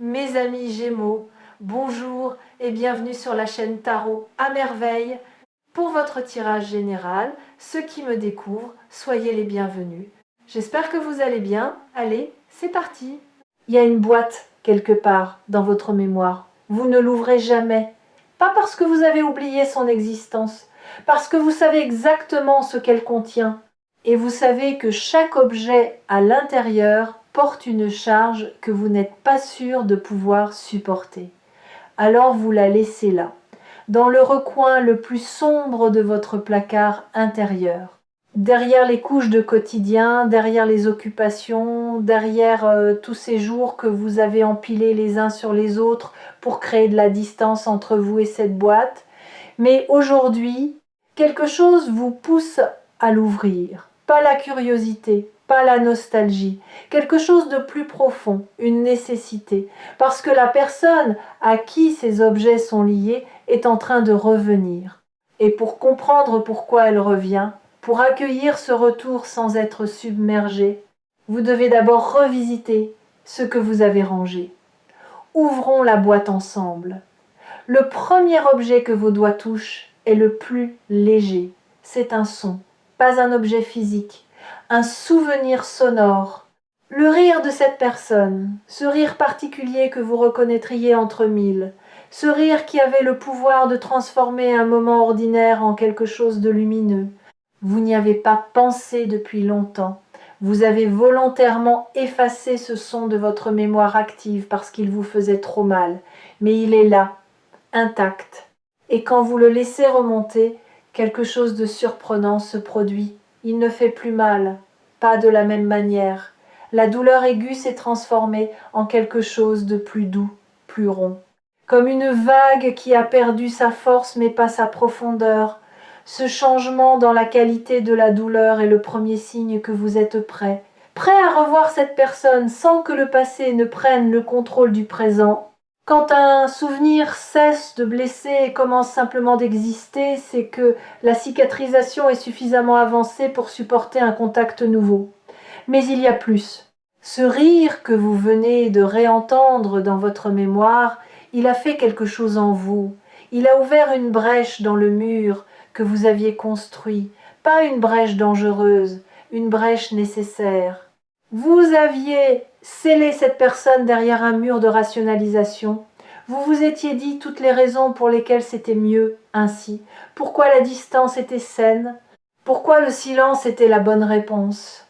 Mes amis Gémeaux, bonjour et bienvenue sur la chaîne Tarot à merveille. Pour votre tirage général, ceux qui me découvrent, soyez les bienvenus. J'espère que vous allez bien. Allez, c'est parti. Il y a une boîte quelque part dans votre mémoire. Vous ne l'ouvrez jamais. Pas parce que vous avez oublié son existence, parce que vous savez exactement ce qu'elle contient. Et vous savez que chaque objet à l'intérieur porte une charge que vous n'êtes pas sûr de pouvoir supporter. Alors vous la laissez là, dans le recoin le plus sombre de votre placard intérieur. Derrière les couches de quotidien, derrière les occupations, derrière tous ces jours que vous avez empilés les uns sur les autres pour créer de la distance entre vous et cette boîte. Mais aujourd'hui, quelque chose vous pousse à l'ouvrir. Pas la curiosité, pas la nostalgie, quelque chose de plus profond, une nécessité, parce que la personne à qui ces objets sont liés est en train de revenir. Et pour comprendre pourquoi elle revient, pour accueillir ce retour sans être submergé, vous devez d'abord revisiter ce que vous avez rangé. Ouvrons la boîte ensemble. Le premier objet que vos doigts touchent est le plus léger. C'est un son, pas un objet physique, un souvenir sonore. Le rire de cette personne, ce rire particulier que vous reconnaîtriez entre mille, ce rire qui avait le pouvoir de transformer un moment ordinaire en quelque chose de lumineux. Vous n'y avez pas pensé depuis longtemps. Vous avez volontairement effacé ce son de votre mémoire active parce qu'il vous faisait trop mal. Mais il est là, intact. Et quand vous le laissez remonter, quelque chose de surprenant se produit. Il ne fait plus mal, pas de la même manière. La douleur aiguë s'est transformée en quelque chose de plus doux, plus rond. Comme une vague qui a perdu sa force mais pas sa profondeur. Ce changement dans la qualité de la douleur est le premier signe que vous êtes prêt. Prêt à revoir cette personne sans que le passé ne prenne le contrôle du présent. Quand un souvenir cesse de blesser et commence simplement d'exister, c'est que la cicatrisation est suffisamment avancée pour supporter un contact nouveau. Mais il y a plus. Ce rire que vous venez de réentendre dans votre mémoire, il a fait quelque chose en vous. Il a ouvert une brèche dans le mur que vous aviez construit. Pas une brèche dangereuse, une brèche nécessaire. Vous aviez scellé cette personne derrière un mur de rationalisation. Vous vous étiez dit toutes les raisons pour lesquelles c'était mieux ainsi. Pourquoi la distance était saine. Pourquoi le silence était la bonne réponse.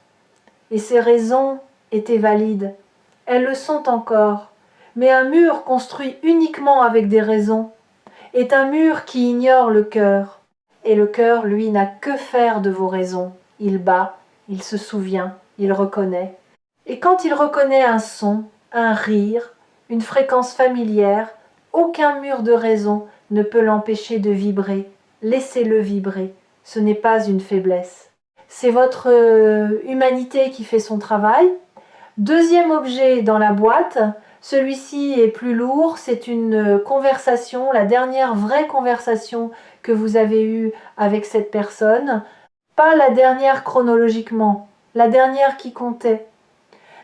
Et ces raisons étaient valides. Elles le sont encore. Mais un mur construit uniquement avec des raisons est un mur qui ignore le cœur. Et le cœur, lui, n'a que faire de vos raisons. Il bat, il se souvient, il reconnaît. Et quand il reconnaît un son, un rire, une fréquence familière, aucun mur de raison ne peut l'empêcher de vibrer. Laissez-le vibrer. Ce n'est pas une faiblesse. C'est votre humanité qui fait son travail. Deuxième objet dans la boîte, celui-ci est plus lourd, c'est une conversation, la dernière vraie conversation que vous avez eue avec cette personne. Pas la dernière chronologiquement, la dernière qui comptait.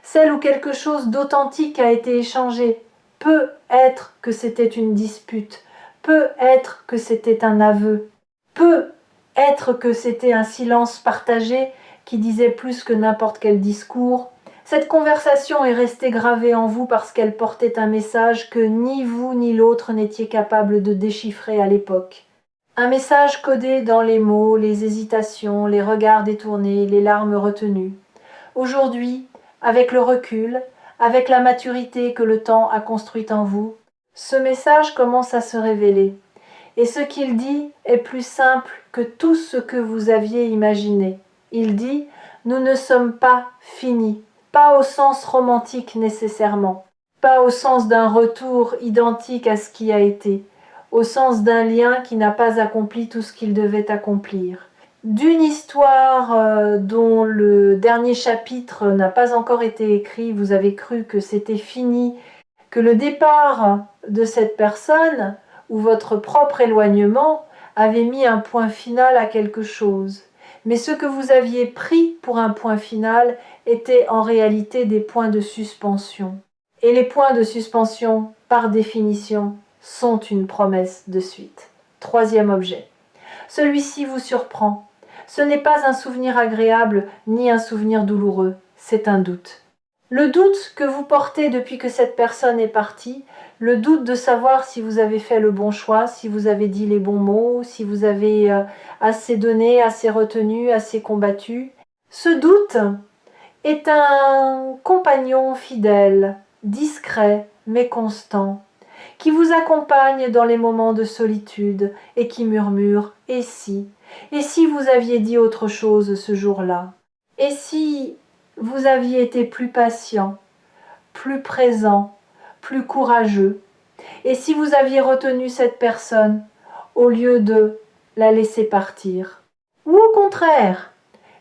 Celle où quelque chose d'authentique a été échangé. Peut être que c'était une dispute, peut être que c'était un aveu, peut être que c'était un silence partagé qui disait plus que n'importe quel discours. Cette conversation est restée gravée en vous parce qu'elle portait un message que ni vous ni l'autre n'étiez capable de déchiffrer à l'époque. Un message codé dans les mots, les hésitations, les regards détournés, les larmes retenues. Aujourd'hui, avec le recul, avec la maturité que le temps a construite en vous, ce message commence à se révéler. Et ce qu'il dit est plus simple que tout ce que vous aviez imaginé. Il dit « Nous ne sommes pas finis ». Pas au sens romantique nécessairement, pas au sens d'un retour identique à ce qui a été, au sens d'un lien qui n'a pas accompli tout ce qu'il devait accomplir. D'une histoire dont le dernier chapitre n'a pas encore été écrit, vous avez cru que c'était fini, que le départ de cette personne ou votre propre éloignement avait mis un point final à quelque chose. Mais ce que vous aviez pris pour un point final étaient en réalité des points de suspension. Et les points de suspension, par définition, sont une promesse de suite. Troisième objet. Celui-ci vous surprend. Ce n'est pas un souvenir agréable ni un souvenir douloureux, c'est un doute. Le doute que vous portez depuis que cette personne est partie, le doute de savoir si vous avez fait le bon choix, si vous avez dit les bons mots, si vous avez assez donné, assez retenu, assez combattu. Ce doute est un compagnon fidèle, discret mais constant, qui vous accompagne dans les moments de solitude et qui murmure « et si vous aviez dit autre chose ce jour-là? Et si vous aviez été plus patient, plus présent, plus courageux? Et si vous aviez retenu cette personne au lieu de la laisser partir? Ou au contraire,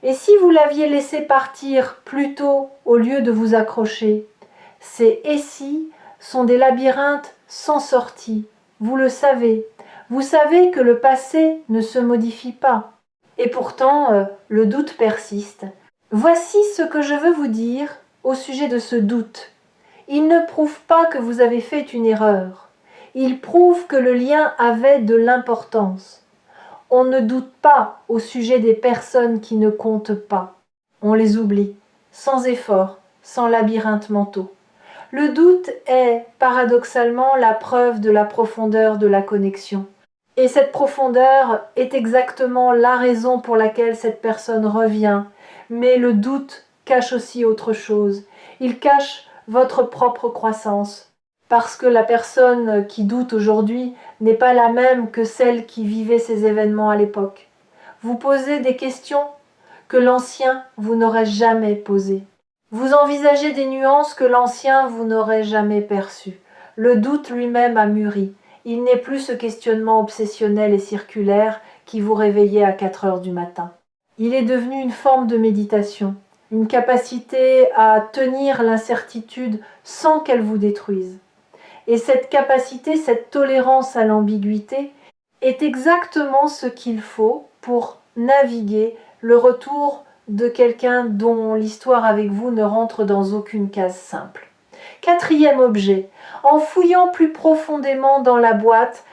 et si vous l'aviez laissée partir plus tôt au lieu de vous accrocher? Ces « et si » sont des labyrinthes sans sortie, vous le savez. Vous savez que le passé ne se modifie pas. Et pourtant, le doute persiste. Voici ce que je veux vous dire au sujet de ce doute. Il ne prouve pas que vous avez fait une erreur. Il prouve que le lien avait de l'importance. On ne doute pas au sujet des personnes qui ne comptent pas. On les oublie, sans effort, sans labyrinthe mentaux. Le doute est, paradoxalement, la preuve de la profondeur de la connexion. Et cette profondeur est exactement la raison pour laquelle cette personne revient. Mais le doute cache aussi autre chose. Il cache votre propre croissance. Parce que la personne qui doute aujourd'hui n'est pas la même que celle qui vivait ces événements à l'époque. Vous posez des questions que l'ancien vous n'aurait jamais posées. Vous envisagez des nuances que l'ancien vous n'aurait jamais perçues. Le doute lui-même a mûri. Il n'est plus ce questionnement obsessionnel et circulaire qui vous réveillait à 4 heures du matin. Il est devenu une forme de méditation, une capacité à tenir l'incertitude sans qu'elle vous détruise. Et cette capacité, cette tolérance à l'ambiguïté est exactement ce qu'il faut pour naviguer le retour de quelqu'un dont l'histoire avec vous ne rentre dans aucune case simple. Quatrième objet, en fouillant plus profondément dans la boîte,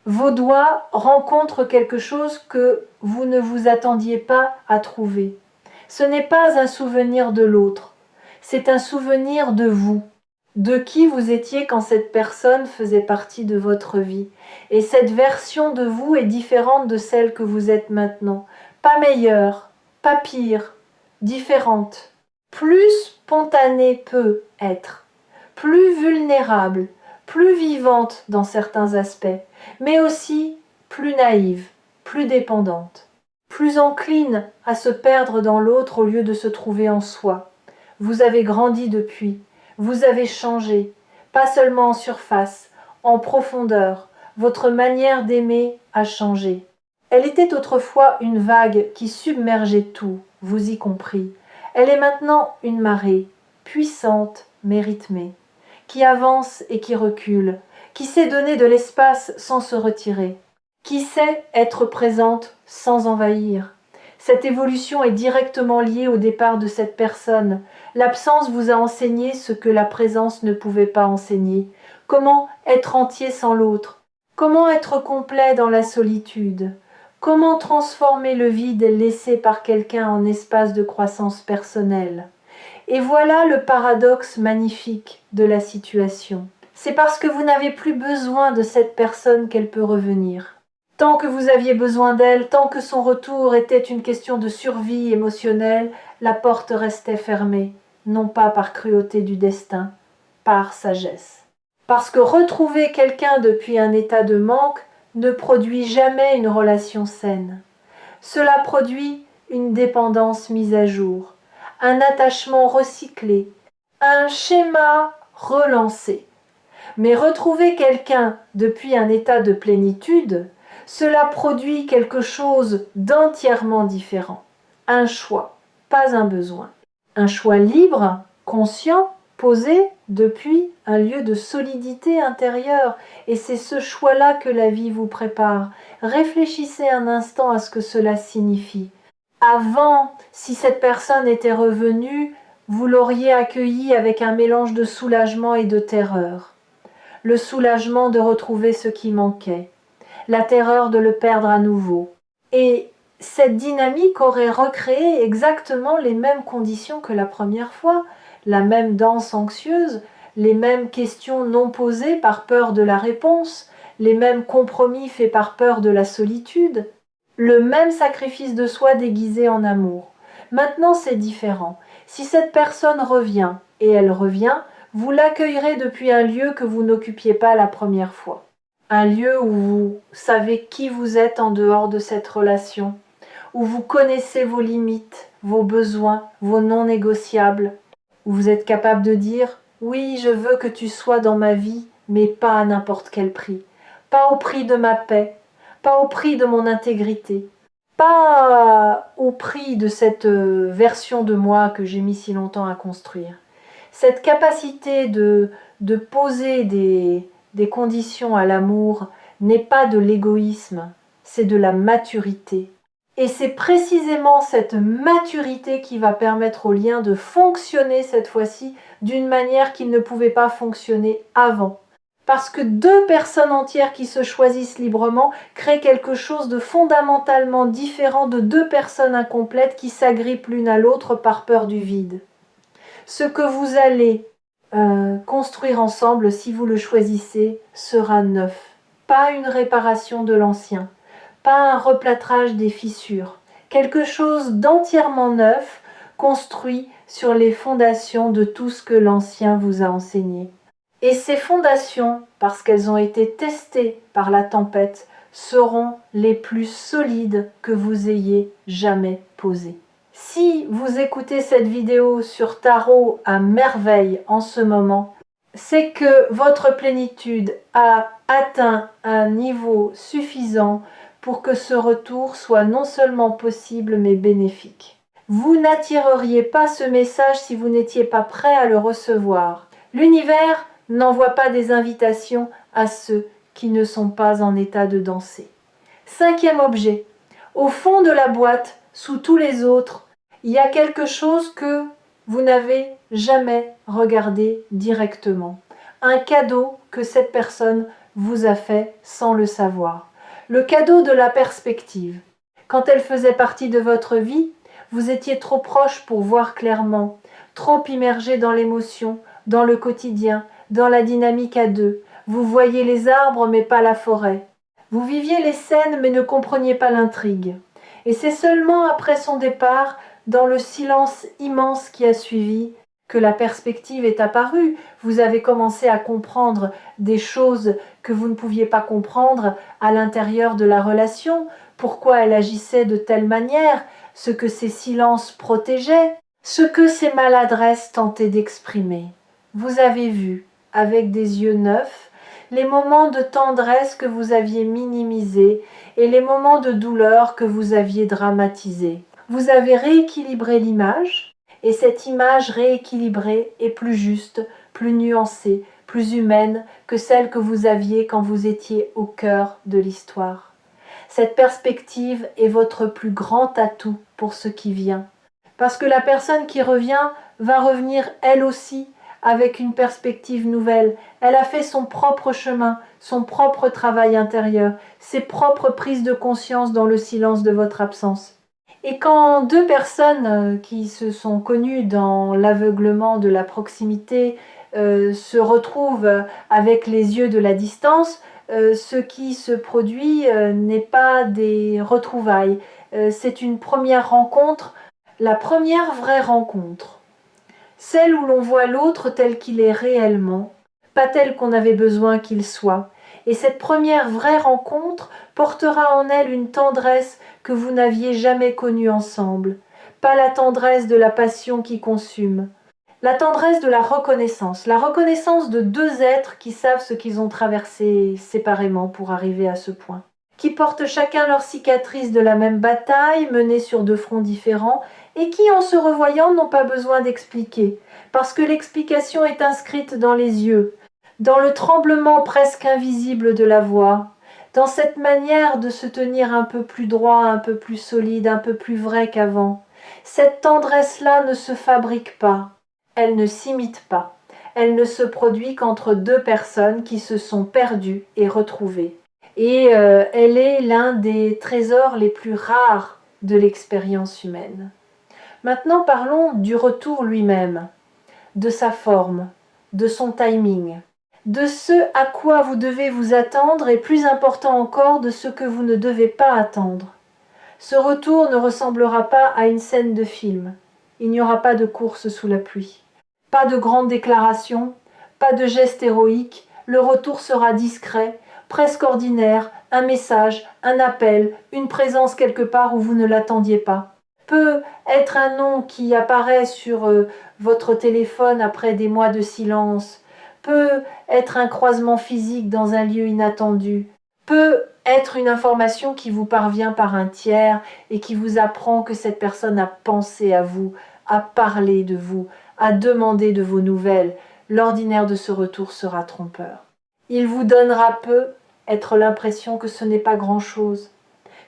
vos doigts rencontrent quelque chose que vous ne vous attendiez pas à trouver. Ce n'est pas un souvenir de l'autre, c'est un souvenir de vous, de qui vous étiez quand cette personne faisait partie de votre vie. Et cette version de vous est différente de celle que vous êtes maintenant. Pas meilleure, pas pire, différente. Plus spontanée peut être, plus vulnérable, plus vivante dans certains aspects, mais aussi plus naïve, plus dépendante, plus encline à se perdre dans l'autre au lieu de se trouver en soi. Vous avez grandi depuis, vous avez changé, pas seulement en surface, en profondeur, votre manière d'aimer a changé. Elle était autrefois une vague qui submergeait tout, vous y compris. Elle est maintenant une marée, puissante mais rythmée, qui avance et qui recule, qui sait donner de l'espace sans se retirer, qui sait être présente sans envahir. Cette évolution est directement liée au départ de cette personne. L'absence vous a enseigné ce que la présence ne pouvait pas enseigner. Comment être entier sans l'autre? Comment être complet dans la solitude? Comment transformer le vide laissé par quelqu'un en espace de croissance personnelle? Et voilà le paradoxe magnifique de la situation. C'est parce que vous n'avez plus besoin de cette personne qu'elle peut revenir. Tant que vous aviez besoin d'elle, tant que son retour était une question de survie émotionnelle, la porte restait fermée, non pas par cruauté du destin, par sagesse. Parce que retrouver quelqu'un depuis un état de manque ne produit jamais une relation saine. Cela produit une dépendance mise à jour, un attachement recyclé, un schéma relancé. Mais retrouver quelqu'un depuis un état de plénitude, cela produit quelque chose d'entièrement différent. Un choix, pas un besoin. Un choix libre, conscient, posé depuis un lieu de solidité intérieure. Et c'est ce choix-là que la vie vous prépare. Réfléchissez un instant à ce que cela signifie. Avant, si cette personne était revenue, vous l'auriez accueilli avec un mélange de soulagement et de terreur. Le soulagement de retrouver ce qui manquait, la terreur de le perdre à nouveau. Et cette dynamique aurait recréé exactement les mêmes conditions que la première fois, la même danse anxieuse, les mêmes questions non posées par peur de la réponse, les mêmes compromis faits par peur de la solitude, le même sacrifice de soi déguisé en amour. Maintenant, c'est différent. Si cette personne revient, et elle revient, vous l'accueillerez depuis un lieu que vous n'occupiez pas la première fois. Un lieu où vous savez qui vous êtes en dehors de cette relation, où vous connaissez vos limites, vos besoins, vos non négociables, où vous êtes capable de dire « Oui, je veux que tu sois dans ma vie, mais pas à n'importe quel prix. Pas au prix de ma paix, pas au prix de mon intégrité, pas au prix de cette version de moi que j'ai mis si longtemps à construire. » Cette capacité de poser des conditions à l'amour n'est pas de l'égoïsme, c'est de la maturité. Et c'est précisément cette maturité qui va permettre au lien de fonctionner cette fois-ci d'une manière qu'il ne pouvait pas fonctionner avant. Parce que deux personnes entières qui se choisissent librement créent quelque chose de fondamentalement différent de deux personnes incomplètes qui s'agrippent l'une à l'autre par peur du vide. Ce que vous allez construire ensemble, si vous le choisissez, sera neuf. Pas une réparation de l'ancien, pas un replâtrage des fissures. Quelque chose d'entièrement neuf, construit sur les fondations de tout ce que l'ancien vous a enseigné. Et ces fondations, parce qu'elles ont été testées par la tempête, seront les plus solides que vous ayez jamais posées. Si vous écoutez cette vidéo sur Tarot à merveille en ce moment, c'est que votre plénitude a atteint un niveau suffisant pour que ce retour soit non seulement possible mais bénéfique. Vous n'attireriez pas ce message si vous n'étiez pas prêt à le recevoir. L'univers n'envoie pas des invitations à ceux qui ne sont pas en état de danser. Cinquième objet, au fond de la boîte, sous tous les autres, il y a quelque chose que vous n'avez jamais regardé directement. Un cadeau que cette personne vous a fait sans le savoir. Le cadeau de la perspective. Quand elle faisait partie de votre vie, vous étiez trop proche pour voir clairement, trop immergé dans l'émotion, dans le quotidien, dans la dynamique à deux. Vous voyiez les arbres mais pas la forêt. Vous viviez les scènes mais ne compreniez pas l'intrigue. Et c'est seulement après son départ, dans le silence immense qui a suivi, que la perspective est apparue. Vous avez commencé à comprendre des choses que vous ne pouviez pas comprendre à l'intérieur de la relation, pourquoi elle agissait de telle manière, ce que ces silences protégeaient, ce que ces maladresses tentaient d'exprimer. Vous avez vu, avec des yeux neufs, les moments de tendresse que vous aviez minimisés et les moments de douleur que vous aviez dramatisés. Vous avez rééquilibré l'image, et cette image rééquilibrée est plus juste, plus nuancée, plus humaine que celle que vous aviez quand vous étiez au cœur de l'histoire. Cette perspective est votre plus grand atout pour ce qui vient. Parce que la personne qui revient va revenir elle aussi avec une perspective nouvelle. Elle a fait son propre chemin, son propre travail intérieur, ses propres prises de conscience dans le silence de votre absence. Et quand deux personnes qui se sont connues dans l'aveuglement de la proximité se retrouvent avec les yeux de la distance, ce qui se produit n'est pas des retrouvailles. C'est une première rencontre, la première vraie rencontre. Celle où l'on voit l'autre tel qu'il est réellement, pas tel qu'on avait besoin qu'il soit. Et cette première vraie rencontre portera en elle une tendresse que vous n'aviez jamais connue ensemble. Pas la tendresse de la passion qui consume. La tendresse de la reconnaissance de deux êtres qui savent ce qu'ils ont traversé séparément pour arriver à ce point. Qui portent chacun leur cicatrice de la même bataille, menée sur deux fronts différents, et qui, en se revoyant, n'ont pas besoin d'expliquer, parce que l'explication est inscrite dans les yeux, dans le tremblement presque invisible de la voix, dans cette manière de se tenir un peu plus droit, un peu plus solide, un peu plus vrai qu'avant. Cette tendresse-là ne se fabrique pas, elle ne s'imite pas. Elle ne se produit qu'entre deux personnes qui se sont perdues et retrouvées. Et elle est l'un des trésors les plus rares de l'expérience humaine. Maintenant, parlons du retour lui-même, de sa forme, de son timing, de ce à quoi vous devez vous attendre et plus important encore, de ce que vous ne devez pas attendre. Ce retour ne ressemblera pas à une scène de film. Il n'y aura pas de course sous la pluie. Pas de grandes déclarations, pas de gestes héroïques. Le retour sera discret, presque ordinaire, un message, un appel, une présence quelque part où vous ne l'attendiez pas. Peut être un nom qui apparaît sur votre téléphone après des mois de silence, peut être un croisement physique dans un lieu inattendu, peut être une information qui vous parvient par un tiers et qui vous apprend que cette personne a pensé à vous, a parlé de vous, a demandé de vos nouvelles. L'ordinaire de ce retour sera trompeur. Il vous donnera peut être l'impression que ce n'est pas grand-chose,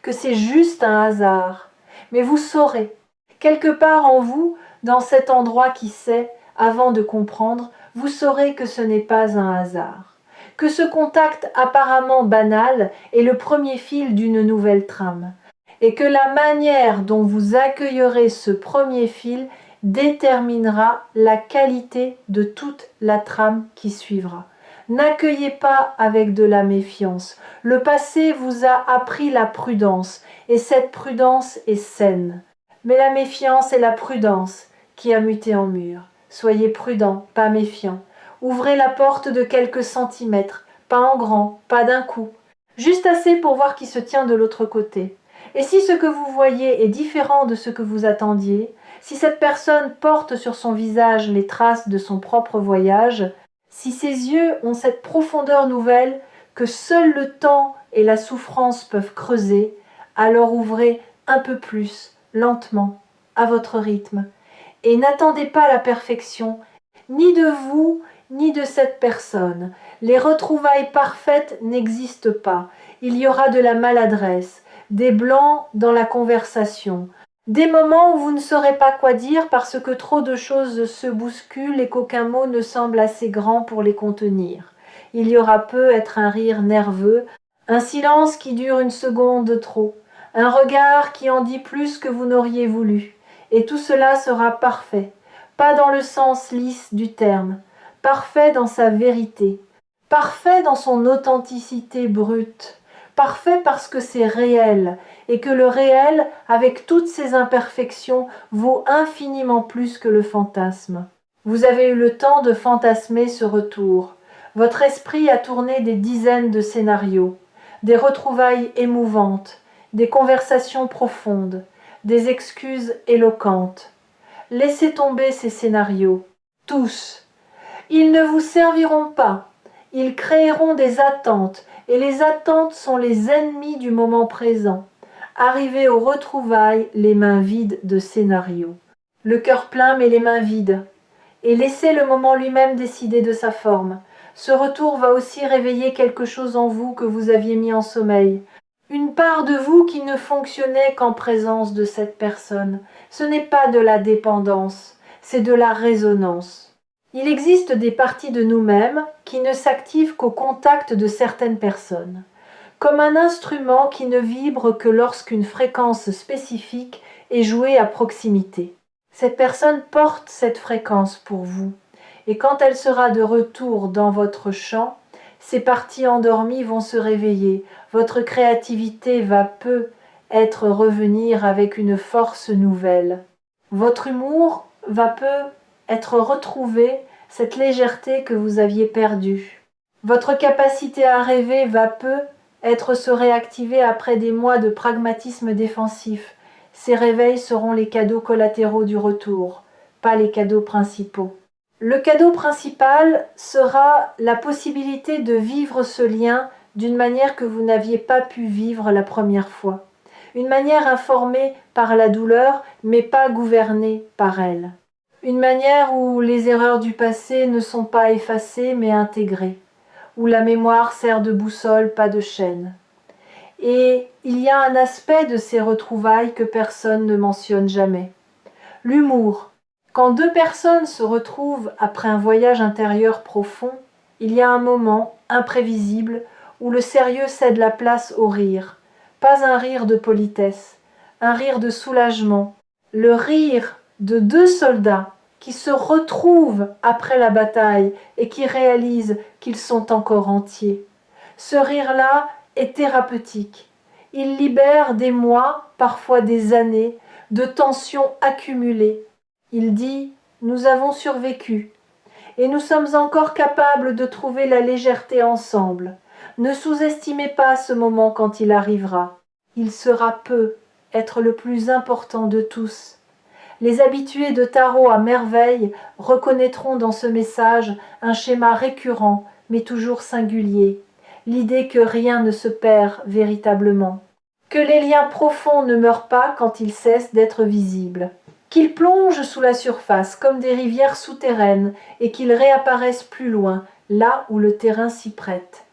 que c'est juste un hasard. Mais vous saurez, quelque part en vous, dans cet endroit qui sait, avant de comprendre, vous saurez que ce n'est pas un hasard, que ce contact apparemment banal est le premier fil d'une nouvelle trame, et que la manière dont vous accueillerez ce premier fil déterminera la qualité de toute la trame qui suivra. N'accueillez pas avec de la méfiance. Le passé vous a appris la prudence, et cette prudence est saine. Mais la méfiance est la prudence qui a muté en mur. Soyez prudent, pas méfiant. Ouvrez la porte de quelques centimètres, pas en grand, pas d'un coup. Juste assez pour voir qui se tient de l'autre côté. Et si ce que vous voyez est différent de ce que vous attendiez, si cette personne porte sur son visage les traces de son propre voyage, si ses yeux ont cette profondeur nouvelle que seul le temps et la souffrance peuvent creuser, alors ouvrez un peu plus, lentement, à votre rythme. Et n'attendez pas la perfection, ni de vous, ni de cette personne. Les retrouvailles parfaites n'existent pas. Il y aura de la maladresse, des blancs dans la conversation, des moments où vous ne saurez pas quoi dire parce que trop de choses se bousculent et qu'aucun mot ne semble assez grand pour les contenir. Il y aura peut-être un rire nerveux, un silence qui dure une seconde trop, un regard qui en dit plus que vous n'auriez voulu. Et tout cela sera parfait, pas dans le sens lisse du terme, parfait dans sa vérité, parfait dans son authenticité brute, parfait parce que c'est réel, et que le réel, avec toutes ses imperfections, vaut infiniment plus que le fantasme. Vous avez eu le temps de fantasmer ce retour. Votre esprit a tourné des dizaines de scénarios, des retrouvailles émouvantes, des conversations profondes, des excuses éloquentes. Laissez tomber ces scénarios, tous. Ils ne vous serviront pas. Ils créeront des attentes, et les attentes sont les ennemis du moment présent. Arrivez aux retrouvailles les mains vides de scénarios. Le cœur plein mais les mains vides. Et laissez le moment lui-même décider de sa forme. Ce retour va aussi réveiller quelque chose en vous que vous aviez mis en sommeil. Une part de vous qui ne fonctionnait qu'en présence de cette personne. Ce n'est pas de la dépendance, c'est de la résonance. Il existe des parties de nous-mêmes qui ne s'activent qu'au contact de certaines personnes, comme un instrument qui ne vibre que lorsqu'une fréquence spécifique est jouée à proximité. Cette personne porte cette fréquence pour vous, et quand elle sera de retour dans votre champ, ces parties endormies vont se réveiller, votre créativité va peu être revenir avec une force nouvelle. Votre humour va peu être retrouvé, cette légèreté que vous aviez perdue. Votre capacité à rêver va peu être se réactiver après des mois de pragmatisme défensif. Ces réveils seront les cadeaux collatéraux du retour, pas les cadeaux principaux. Le cadeau principal sera la possibilité de vivre ce lien d'une manière que vous n'aviez pas pu vivre la première fois. Une manière informée par la douleur, mais pas gouvernée par elle. Une manière où les erreurs du passé ne sont pas effacées, mais intégrées. Où la mémoire sert de boussole, pas de chaîne. Et il y a un aspect de ces retrouvailles que personne ne mentionne jamais. L'humour. Quand deux personnes se retrouvent après un voyage intérieur profond, il y a un moment imprévisible où le sérieux cède la place au rire. Pas un rire de politesse, un rire de soulagement, le rire de deux soldats qui se retrouvent après la bataille et qui réalisent qu'ils sont encore entiers. Ce rire-là est thérapeutique. Il libère des mois, parfois des années, de tensions accumulées. Il dit « Nous avons survécu et nous sommes encore capables de trouver la légèreté ensemble. Ne sous-estimez pas ce moment quand il arrivera. Il sera peu être le plus important de tous. » Les habitués de tarot à merveille reconnaîtront dans ce message un schéma récurrent, mais toujours singulier. L'idée que rien ne se perd véritablement. Que les liens profonds ne meurent pas quand ils cessent d'être visibles. Qu'ils plongent sous la surface comme des rivières souterraines et qu'ils réapparaissent plus loin, là où le terrain s'y prête.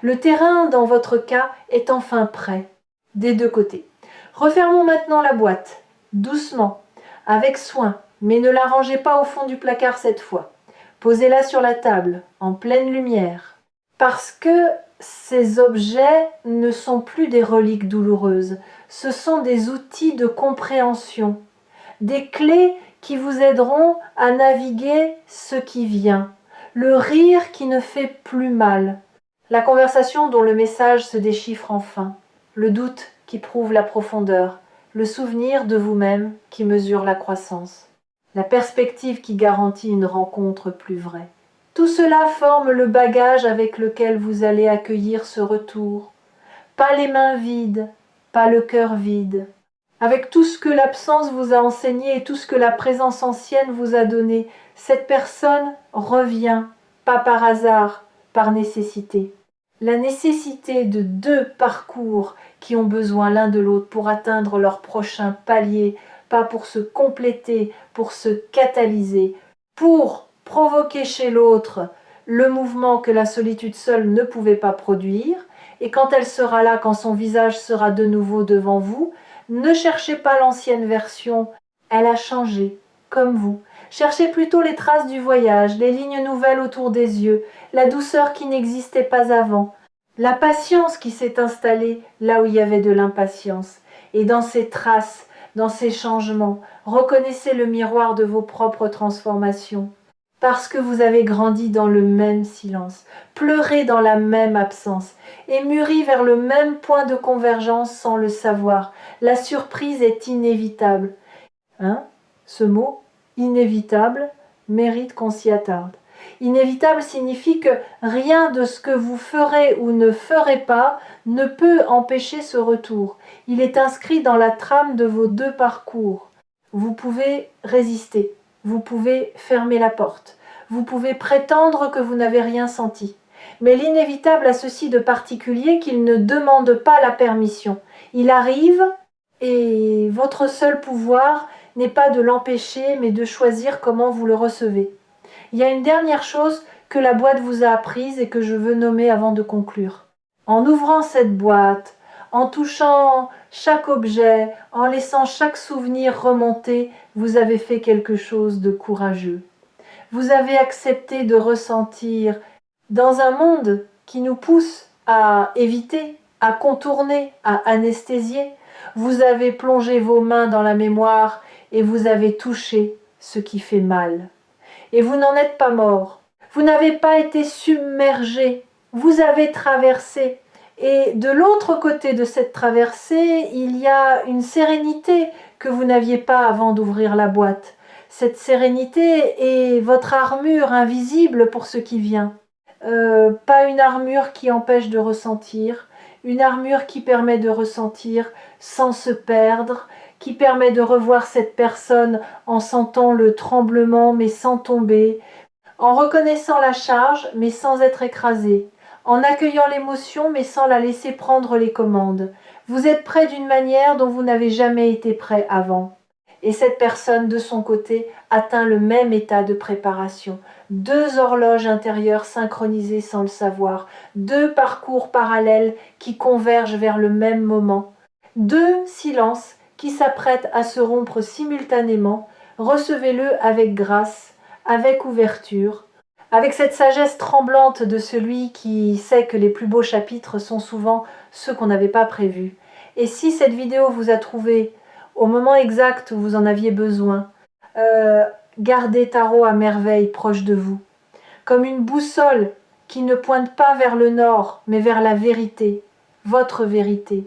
Le terrain, dans votre cas, est enfin prêt, des deux côtés. Refermons maintenant la boîte, doucement, avec soin, mais ne la rangez pas au fond du placard cette fois. Posez-la sur la table, en pleine lumière. Parce que ces objets ne sont plus des reliques douloureuses, ce sont des outils de compréhension, des clés qui vous aideront à naviguer ce qui vient, le rire qui ne fait plus mal, la conversation dont le message se déchiffre enfin, le doute qui prouve la profondeur, le souvenir de vous-même qui mesure la croissance, la perspective qui garantit une rencontre plus vraie. Tout cela forme le bagage avec lequel vous allez accueillir ce retour. Pas les mains vides, pas le cœur vide. Avec tout ce que l'absence vous a enseigné et tout ce que la présence ancienne vous a donné, cette personne revient, pas par hasard, par nécessité. La nécessité de deux parcours qui ont besoin l'un de l'autre pour atteindre leur prochain palier, pas pour se compléter, pour se catalyser, pour provoquer chez l'autre le mouvement que la solitude seule ne pouvait pas produire, et quand elle sera là, quand son visage sera de nouveau devant vous, ne cherchez pas l'ancienne version, elle a changé, comme vous. Cherchez plutôt les traces du voyage, les lignes nouvelles autour des yeux, la douceur qui n'existait pas avant, la patience qui s'est installée là où il y avait de l'impatience. Et dans ces traces, dans ces changements, reconnaissez le miroir de vos propres transformations. Parce que vous avez grandi dans le même silence, pleuré dans la même absence, et mûri vers le même point de convergence sans le savoir. La surprise est inévitable. Ce mot, inévitable, mérite qu'on s'y attarde. Inévitable signifie que rien de ce que vous ferez ou ne ferez pas ne peut empêcher ce retour. Il est inscrit dans la trame de vos deux parcours. Vous pouvez résister, vous pouvez fermer la porte, vous pouvez prétendre que vous n'avez rien senti. Mais l'inévitable a ceci de particulier qu'il ne demande pas la permission. Il arrive et votre seul pouvoir n'est pas de l'empêcher, mais de choisir comment vous le recevez. Il y a une dernière chose que la boîte vous a apprise et que je veux nommer avant de conclure. En ouvrant cette boîte, en touchant chaque objet, en laissant chaque souvenir remonter, vous avez fait quelque chose de courageux. Vous avez accepté de ressentir, dans un monde qui nous pousse à éviter, à contourner, à anesthésier, vous avez plongé vos mains dans la mémoire et vous avez touché ce qui fait mal. Et vous n'en êtes pas mort. Vous n'avez pas été submergé. Vous avez traversé. Et de l'autre côté de cette traversée, il y a une sérénité que vous n'aviez pas avant d'ouvrir la boîte. Cette sérénité est votre armure invisible pour ce qui vient. Pas une armure qui empêche de ressentir, une armure qui permet de ressentir sans se perdre, qui permet de revoir cette personne en sentant le tremblement mais sans tomber, en reconnaissant la charge mais sans être écrasé, en accueillant l'émotion mais sans la laisser prendre les commandes. Vous êtes prêt d'une manière dont vous n'avez jamais été prêt avant. Et cette personne, de son côté, atteint le même état de préparation. Deux horloges intérieures synchronisées sans le savoir, deux parcours parallèles qui convergent vers le même moment, deux silences qui s'apprêtent à se rompre simultanément recevez-le avec grâce, avec ouverture, avec cette sagesse tremblante de celui qui sait que les plus beaux chapitres sont souvent ceux qu'on n'avait pas prévus. Et si cette vidéo vous a trouvé au moment exact où vous en aviez besoin, gardez Tarot à merveille proche de vous, comme une boussole qui ne pointe pas vers le nord, mais vers la vérité, votre vérité.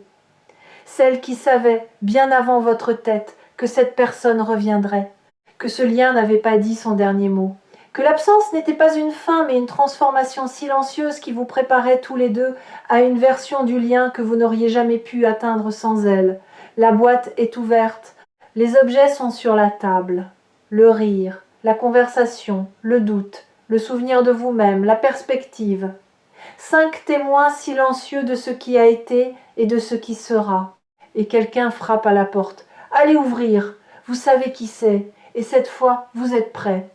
Celle qui savait, bien avant votre tête, que cette personne reviendrait, que ce lien n'avait pas dit son dernier mot, que l'absence n'était pas une fin, mais une transformation silencieuse qui vous préparait tous les deux à une version du lien que vous n'auriez jamais pu atteindre sans elle. La boîte est ouverte, les objets sont sur la table. Le rire, la conversation, le doute, le souvenir de vous-même, la perspective. 5 témoins silencieux de ce qui a été et de ce qui sera. Et quelqu'un frappe à la porte. Allez ouvrir, vous savez qui c'est, et cette fois, vous êtes prêts.